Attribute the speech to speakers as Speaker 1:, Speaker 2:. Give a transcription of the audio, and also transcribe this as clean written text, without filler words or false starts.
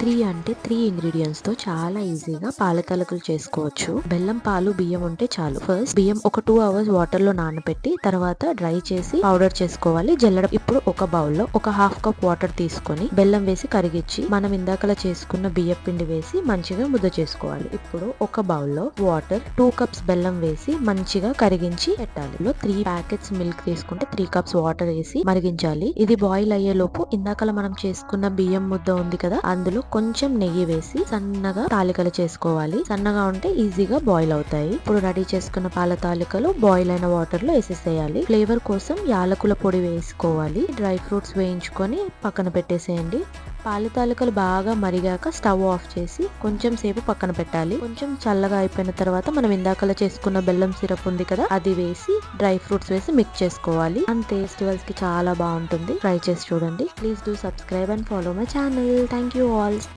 Speaker 1: 3 అంటే 3 ఇంగ్రీడియంట్స్ తో చాలా ఈజీగా పాల తాలికలు చేసుకోవచ్చు. బెల్లం, పాలు, బియ్యం ఉంటే చాలు. ఫస్ట్ బియ్యం ఒక 2 అవర్స్ వాటర్ లో నానబెట్టి తర్వాత డ్రై చేసి పౌడర్ చేసుకోవాలి. జల్లెడ. ఇప్పుడు ఒక బౌల్ లో ఒక హాఫ్ కప్ వాటర్ తీసుకొని బెల్లం వేసి కరిగించి మనం ఇందాకలా చేసుకున్న బియ్యం పిండి వేసి మంచిగా ముద్ద చేసుకోవాలి. ఇప్పుడు ఒక బౌల్ లో వాటర్ 2 కప్స్ బెల్లం వేసి మంచిగా కరిగించి పెట్టాలి. 3 ప్యాకెట్స్ మిల్క్ తీసుకుంటే 3 కప్స్ వాటర్ వేసి మరిగించాలి. ఇది బాయిల్ అయ్యే లోపు ఇందాకలా మనం చేసుకున్న బియ్యం ముద్ద ఉంది కదా, అందులో కొంచెం నెయ్యి వేసి సన్నగా తాలికలు చేసుకోవాలి. సన్నగా ఉంటే ఈజీగా బాయిల్ అవుతాయి. ఇప్పుడు రెడీ చేసుకున్న పాల తాలికలు బాయిల్ అయిన వాటర్ లో వేసేసేయాలి. ఫ్లేవర్ కోసం యాలకుల పొడి వేసుకోవాలి. డ్రై ఫ్రూట్స్ వేయించుకొని పక్కన పెట్టేసేయండి. పాల తాలికలు బాగా మరిగాక స్టవ్ ఆఫ్ చేసి కొంచెం సేపు పక్కన పెట్టాలి. కొంచెం చల్లగా అయిపోయిన తర్వాత మనం ఇందాకలా చేసుకున్న బెల్లం సిరప్ ఉంది కదా, అది వేసి డ్రై ఫ్రూట్స్ వేసి మిక్స్ చేసుకోవాలి. అంతే, ఫెస్టివల్స్ కి చాలా బాగుంటుంది. ట్రై చేసి చూడండి. Please do subscribe and follow my channel. Thank you all.